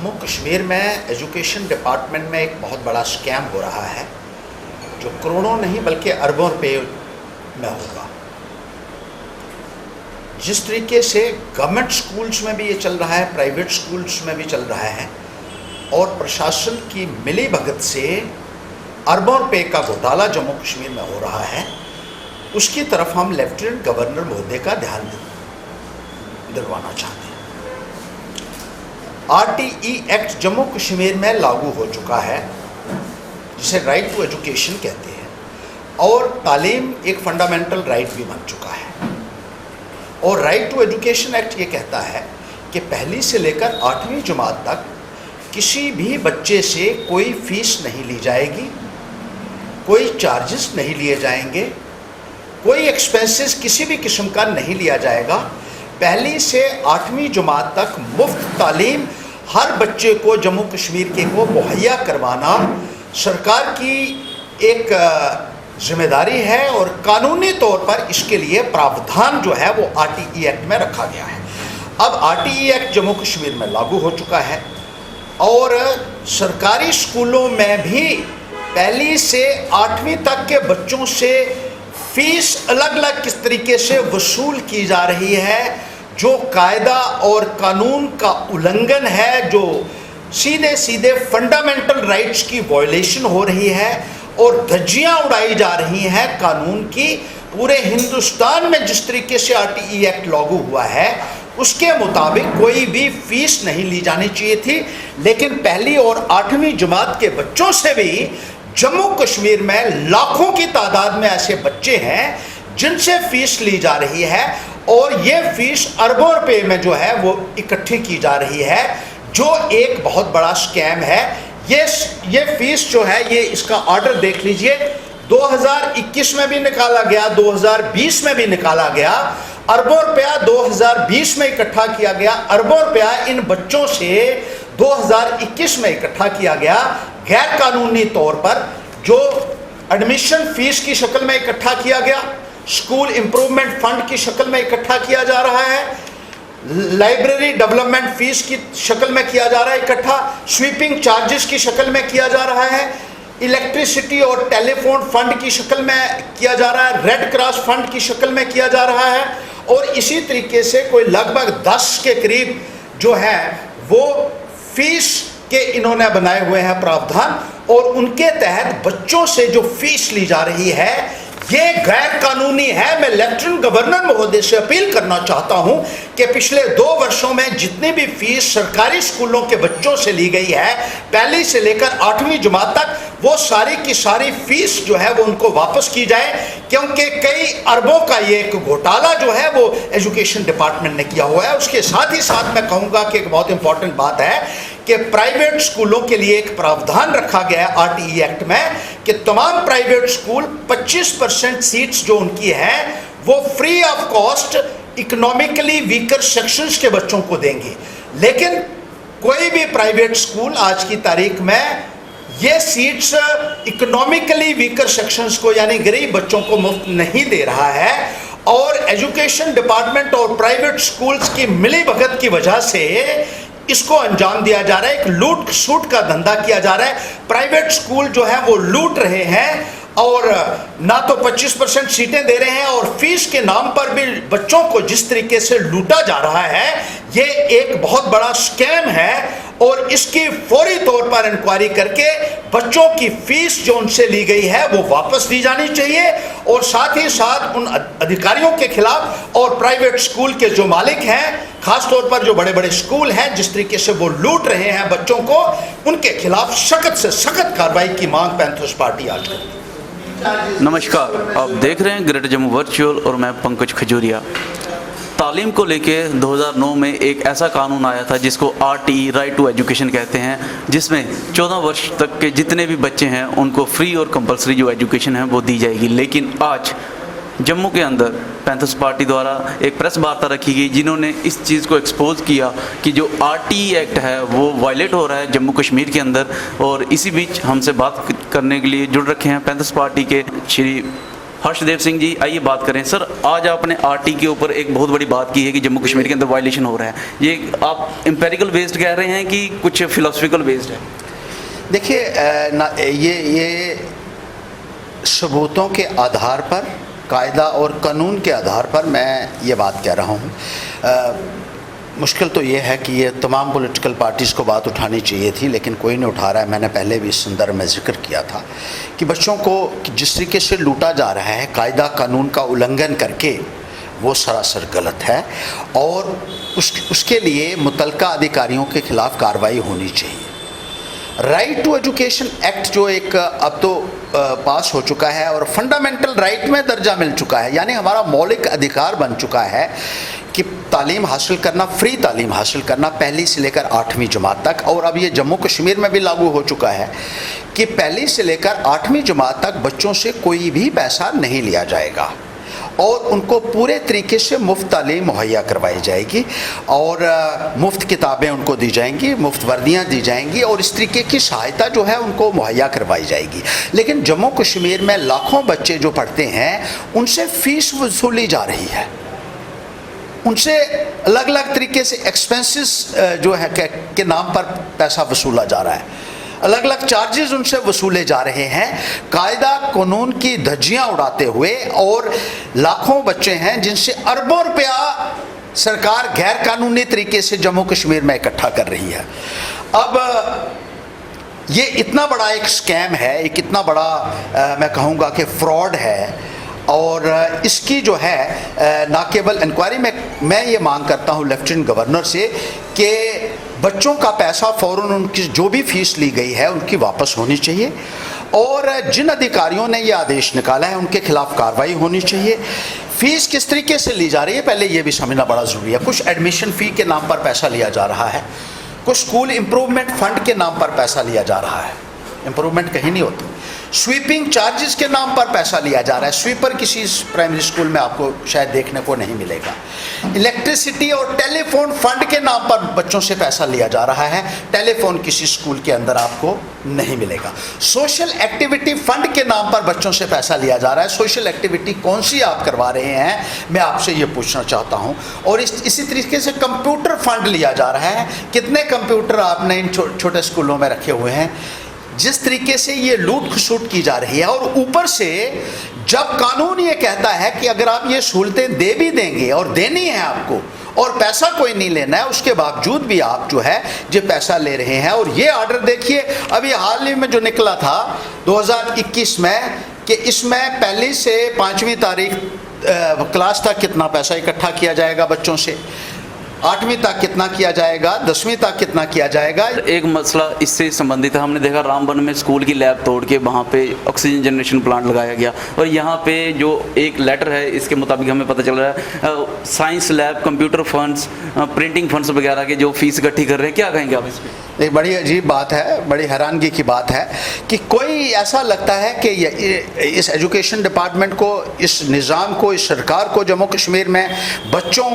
जम्मू कश्मीर में education department में एक बहुत बड़ा स्कैम हो रहा है जो करोड़ों नहीं बल्कि अरबों रुपए में होगा। जिस तरीके से गवर्नमेंट स्कूल्स में भी ये चल रहा है, प्राइवेट स्कूल्स में भी चल रहा है और प्रशासन की मिली भगत से अरबों रुपए का घोटाला जम्मू कश्मीर में हो रहा है, उसकी तरफ हम लेफ्टिनेंट गवर्नर महोदय का ध्यान दिलवाना चाहते हैं। RTE एक्ट जम्मू कश्मीर में लागू हो चुका है, जिसे राइट टू एजुकेशन कहते हैं, और तालीम एक फंडामेंटल राइट भी बन चुका है। और राइट टू एजुकेशन एक्ट ये कहता है कि पहली से लेकर 8वीं जमात तक किसी भी बच्चे से कोई फीस नहीं ली जाएगी, कोई चार्जेस नहीं लिए जाएंगे, कोई एक्सपेंसेस किसी भी किस्म का नहीं लिया जाएगा। पहली से 8वीं जमात तक मुफ्त तालीम हर बच्चे को जम्मू कश्मीर के को मुहैया करवाना सरकार की एक जिम्मेदारी है और कानूनी तौर पर इसके लिए प्रावधान जो है वो RTE एक्ट में रखा गया है। अब RTE एक्ट जम्मू कश्मीर में लागू हो चुका है और सरकारी स्कूलों में भी पहली से 8वीं तक के बच्चों से फीस अलग अलग किस तरीके से वसूल की जा रही है, जो कायदा और कानून का उल्लंघन है, जो सीधे सीधे फंडामेंटल राइट्स की वायलेशन हो रही है और धज्जियां उड़ाई जा रही हैं कानून की। पूरे हिंदुस्तान में जिस तरीके से RTE एक्ट लागू हुआ है उसके मुताबिक कोई भी फीस नहीं ली जानी चाहिए थी, लेकिन पहली और 8वीं जमात के बच्चों से भी जम्मू कश्मीर में लाखों की तादाद में ऐसे बच्चे हैं जिनसे फीस ली जा रही है और ये फीस अरबों रुपए में जो है वो इकट्ठी की जा रही है, जो एक बहुत बड़ा स्कैम है। ये फीस जो है, ये इसका ऑर्डर देख लीजिए, 2021 में भी निकाला गया, 2020 में भी निकाला गया, अरबों रुपया 2020 में इकट्ठा किया गया, अरबों रुपया इन बच्चों से 2021 में इकट्ठा किया गया गैर कानूनी तौर पर, जो एडमिशन फीस की शक्ल में इकट्ठा किया गया, स्कूल इंप्रूवमेंट फंड की शक्ल में इकट्ठा किया जा रहा है, लाइब्रेरी डेवलपमेंट फीस की शक्ल में किया जा रहा है इकट्ठा, स्वीपिंग चार्जेस की शक्ल में किया जा रहा है, इलेक्ट्रिसिटी और टेलीफोन फंड की शक्ल में किया जा रहा है, रेड क्रॉस फंड की शक्ल में किया जा रहा है, और इसी तरीके से कोई लगभग 10 के करीब जो है वो फीस के इन्होंने बनाए हुए हैं प्रावधान, और उनके तहत बच्चों से जो फीस ली जा रही है ये गैर कानूनी है। मैं लेफ्टिनेंट गवर्नर महोदय से अपील करना चाहता हूं कि पिछले 2 वर्षों में जितनी भी फीस सरकारी स्कूलों के बच्चों से ली गई है पहली से लेकर 8वीं जमात तक, वो सारी की सारी फीस जो है वो उनको वापस की जाए, क्योंकि कई अरबों का ये एक घोटाला जो है वो एजुकेशन डिपार्टमेंट ने किया हुआ है। उसके साथ ही साथ मैं कहूँगा कि एक बहुत इंपॉर्टेंट बात है कि प्राइवेट स्कूलों के लिए एक प्रावधान रखा गया है RTE एक्ट में कि तमाम प्राइवेट स्कूल 25% सीट्स जो उनकी हैं वो free of cost economically weaker sections के बच्चों को देंगे, लेकिन कोई भी प्राइवेट स्कूल आज की तारीख में ये सीट्स इकोनॉमिकली वीकर सेक्शंस को यानी गरीब बच्चों को मुफ्त नहीं दे रहा है। और एजुकेशन डिपार्टमेंट और प्राइवेट स्कूल्स की मिली भगत की वजह से इसको अंजाम दिया जा रहा है, एक लूट सूट का धंधा किया जा रहा है। प्राइवेट स्कूल जो है वो लूट रहे हैं और ना तो 25% सीटें दे रहे हैं और फीस के नाम पर भी बच्चों को जिस तरीके से लूटा जा रहा है ये एक बहुत बड़ा स्कैम है, और इसकी फौरी तौर पर इंक्वायरी करके बच्चों की फीस जो उनसे ली गई है वो वापस दी जानी चाहिए, और साथ ही साथ उन अधिकारियों के खिलाफ और प्राइवेट स्कूल के जो मालिक हैं, खासतौर पर जो बड़े बड़े स्कूल हैं जिस तरीके से वो लूट रहे हैं बच्चों को, उनके खिलाफ सख्त से सख्त कार्रवाई की मांग पैंथर्स पार्टी आज करती है। नमस्कार, आप देख रहे हैं ग्रेटर जम्मू वर्चुअल और मैं पंकज खजूरिया। तालीम को लेके 2009 में एक ऐसा कानून आया था जिसको RTE राइट टू एजुकेशन कहते हैं, जिसमें 14 वर्ष तक के जितने भी बच्चे हैं उनको फ्री और कंपलसरी जो एजुकेशन है वो दी जाएगी। लेकिन आज जम्मू के अंदर पैंथर्स पार्टी द्वारा एक प्रेस वार्ता रखी गई जिन्होंने इस चीज़ को एक्सपोज किया कि जो RTE एक्ट है वो वायलेट हो रहा है जम्मू कश्मीर के अंदर। और इसी बीच हमसे बात करने के लिए जुड़ रखे हैं पैंथर्स पार्टी के श्री हर्षदेव सिंह जी, आइए बात करें। सर, आज आपने आरटी के ऊपर एक बहुत बड़ी बात की है कि जम्मू कश्मीर के अंदर वायलेशन हो रहा है। ये आप एम्पेरिकल बेस्ड कह रहे हैं कि कुछ फिलोसफिकल बेस्ड है? देखिए, ये सबूतों के आधार पर, कायदा और कानून के आधार पर मैं ये बात कह रहा हूँ। मुश्किल तो ये है कि ये तमाम पॉलिटिकल पार्टीज़ को बात उठानी चाहिए थी, लेकिन कोई नहीं उठा रहा है। मैंने पहले भी इस संदर्भ में जिक्र किया था कि बच्चों को जिस तरीके से लूटा जा रहा है कायदा कानून का उल्लंघन करके, वो सरासर गलत है और उसके लिए मुतलका अधिकारियों के खिलाफ कार्रवाई होनी चाहिए। राइट टू एजुकेशन एक्ट जो एक अब तो पास हो चुका है और फंडामेंटल राइट में दर्जा मिल चुका है, यानी हमारा मौलिक अधिकार बन चुका है कि तालीम हासिल करना, फ्री तालीम हासिल करना, पहली से लेकर 8वीं जमात तक। और अब ये जम्मू कश्मीर में भी लागू हो चुका है कि पहली से लेकर 8वीं जमात तक बच्चों से कोई भी पैसा नहीं लिया जाएगा और उनको पूरे तरीके से मुफ्त तालीम मुहैया करवाई जाएगी और मुफ्त किताबें उनको दी जाएंगी, मुफ्त वर्दियां दी जाएंगी और इस तरीके की सहायता जो है उनको मुहैया करवाई जाएगी। लेकिन जम्मू कश्मीर में लाखों बच्चे जो पढ़ते हैं उनसे फ़ीस वसूली जा रही है, उनसे अलग अलग तरीके से एक्सपेंसेस जो है के नाम पर पैसा वसूला जा रहा है, अलग अलग चार्जेस उनसे वसूले जा रहे हैं, कायदा कानून की धज्जियां उड़ाते हुए। और लाखों बच्चे हैं जिनसे अरबों रुपया सरकार गैर कानूनी तरीके से जम्मू कश्मीर में इकट्ठा कर रही है। अब ये इतना बड़ा एक स्कैम है, एक इतना बड़ा मैं कहूँगा कि फ्रॉड है और इसकी जो है ना केवल इंक्वायरी में मैं ये मांग करता हूँ लेफ्टिनेंट गवर्नर से कि बच्चों का पैसा फ़ौरन उनकी जो भी फ़ीस ली गई है उनकी वापस होनी चाहिए और जिन अधिकारियों ने ये आदेश निकाला है उनके खिलाफ कार्रवाई होनी चाहिए। फ़ीस किस तरीके से ली जा रही है पहले ये भी समझना बड़ा ज़रूरी है। कुछ एडमिशन फ़ी के नाम पर पैसा लिया जा रहा है, कुछ स्कूल इम्प्रूवमेंट फ़ंड के नाम पर पैसा लिया जा रहा है, इम्प्रूवमेंट कहीं नहीं होती। स्वीपिंग चार्जेस के नाम पर पैसा लिया जा रहा है, स्वीपर किसी प्राइमरी स्कूल में आपको शायद देखने को नहीं मिलेगा। इलेक्ट्रिसिटी और टेलीफोन फंड के नाम पर बच्चों से पैसा लिया जा रहा है, टेलीफोन किसी स्कूल के अंदर आपको नहीं मिलेगा। सोशल एक्टिविटी फंड के नाम पर बच्चों से पैसा लिया जा रहा है, सोशल एक्टिविटी कौन सी आप करवा रहे हैं मैं आपसे ये पूछना चाहता हूँ। और इसी तरीके से कंप्यूटर फंड लिया जा रहा है, कितने कंप्यूटर आपने इन छोटे स्कूलों में रखे हुए हैं। जिस तरीके से ये लूट खसूट की जा रही है और ऊपर से जब कानून ये कहता है कि अगर आप ये सहूलतें दे भी देंगे और देनी है आपको और पैसा कोई नहीं लेना है, उसके बावजूद भी आप जो है जो पैसा ले रहे हैं। और ये ऑर्डर देखिए अभी हाल ही में जो निकला था 2021 में कि इसमें पहली से 5वीं तारीख क्लास तक कितना पैसा इकट्ठा किया जाएगा बच्चों से, 8वीं तक कितना किया जाएगा, 10वीं तक कितना किया जाएगा। एक मसला इससे संबंधित है, हमने देखा रामबन में स्कूल की लैब तोड़ के वहाँ पे ऑक्सीजन जनरेशन प्लांट लगाया गया और यहाँ पे जो एक लेटर है इसके मुताबिक हमें पता चल रहा है science lab, computer funds, printing funds वगैरह के जो फीस इकट्ठी कर रहे हैं, क्या कहेंगे आप इस पर? एक बड़ी अजीब बात है, बड़ी हैरानगी की बात है कि कोई ऐसा लगता है कि इस एजुकेशन डिपार्टमेंट को, इस निज़ाम को, इस सरकार को जम्मू कश्मीर में बच्चों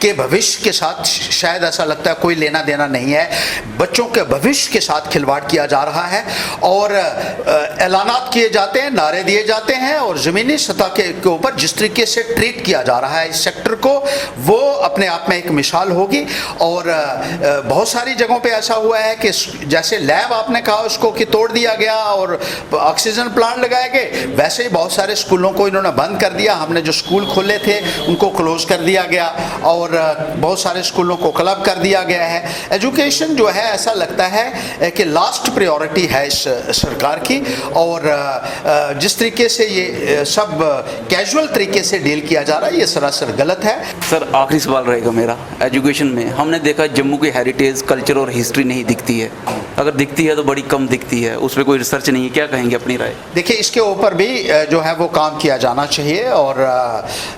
के भविष्य के साथ शायद ऐसा लगता है कोई लेना देना नहीं है। बच्चों के भविष्य के साथ खिलवाड़ किया जा रहा है और ऐलानात किए जाते हैं, नारे दिए जाते हैं और ज़मीनी सतह के ऊपर जिस तरीके से ट्रीट किया जा रहा है इस सेक्टर को, वो अपने आप में एक मिसाल होगी। और बहुत सारी जगहों पे ऐसा हुआ है कि जैसे लैब आपने कहा उसको कि तोड़ दिया गया और ऑक्सीजन प्लांट लगाए गए, वैसे ही बहुत सारे स्कूलों को इन्होंने बंद कर दिया। हमने जो स्कूल खोले थे उनको क्लोज कर दिया गया और बहुत सारे स्कूलों को क्लब कर दिया गया है। एजुकेशन जो है ऐसा लगता है कि लास्ट प्रायोरिटी है इस सरकार की और जिस तरीके से ये सब कैजुअल तरीके से डील किया जा रहा है ये सरासर गलत है। सर, आखिरी सवाल रहेगा मेरा, एजुकेशन में हमने देखा जम्मू की हेरिटेज, कल्चर और हिस्ट्री नहीं दिखती है, अगर दिखती है तो बड़ी कम दिखती है, उस पर कोई रिसर्च नहीं है, क्या कहेंगे अपनी राय? देखिए इसके ऊपर भी जो है वो काम किया जाना चाहिए और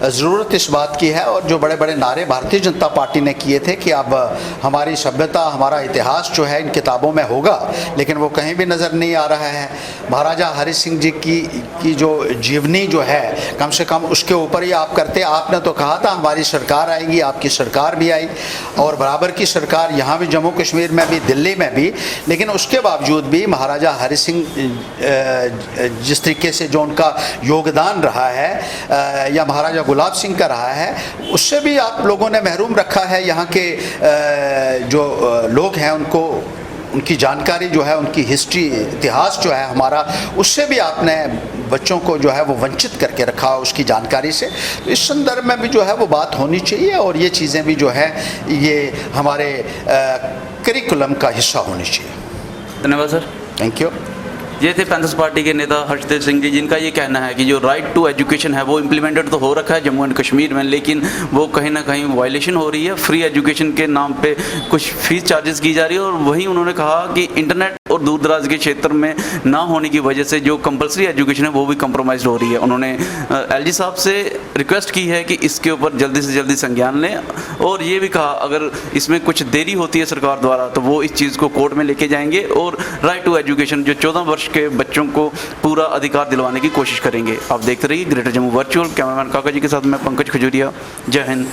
ज़रूरत इस बात की है और जो बड़े बड़े नारे भारतीय जनता पार्टी ने किए थे कि अब हमारी सभ्यता, हमारा इतिहास जो है इन किताबों में होगा, लेकिन वो कहीं भी नज़र नहीं आ रहा है। महाराजा हरि सिंह जी की जो जीवनी जो है, कम से कम उसके ऊपर ही आप करते। आपने तो कहा था हमारी सरकार आएगी, आपकी सरकार भी आई और बराबर की सरकार यहाँ भी, जम्मू कश्मीर में भी, दिल्ली में भी, लेकिन उसके बावजूद भी महाराजा हरि सिंह जिस तरीके से जो उनका योगदान रहा है या महाराजा गुलाब सिंह का रहा है, उससे भी आप लोगों ने महरूम रखा है। यहाँ के जो लोग हैं उनको, उनकी जानकारी जो है, उनकी हिस्ट्री, इतिहास जो है हमारा, उससे भी आपने बच्चों को जो है वो वंचित करके रखा उसकी जानकारी से। तो इस संदर्भ में भी जो है वो बात होनी चाहिए और ये चीज़ें भी जो है ये हमारे करिकुलम का हिस्सा होनी चाहिए। धन्यवाद सर। Thank you. ये थे पैंथर्स पार्टी के नेता हर्षदेव सिंह जी, जिनका ये कहना है कि जो राइट टू एजुकेशन है वो इम्प्लीमेंटेड तो हो रखा है जम्मू एंड कश्मीर में, लेकिन वो कहीं ना कहीं वायलेशन हो रही है। फ्री एजुकेशन के नाम पे कुछ फीस चार्जेस की जा रही है और वहीं उन्होंने कहा कि इंटरनेट और दूर दराज के क्षेत्र में ना होने की वजह से जो कंपलसरी एजुकेशन है वो भी कम्प्रोमाइज़ हो रही है। उन्होंने एलजी साहब से रिक्वेस्ट की है कि इसके ऊपर जल्दी से जल्दी संज्ञान लें और ये भी कहा अगर इसमें कुछ देरी होती है सरकार द्वारा तो वो इस चीज़ को कोर्ट में लेके जाएंगे और राइट टू एजुकेशन जो 14 वर्ष के बच्चों को पूरा अधिकार दिलवाने की कोशिश करेंगे। आप देखते रहिए ग्रेटर जम्मू वर्चुअल। कैमरामैन काका जी के साथ मैं पंकज खजूरिया। जय हिंद।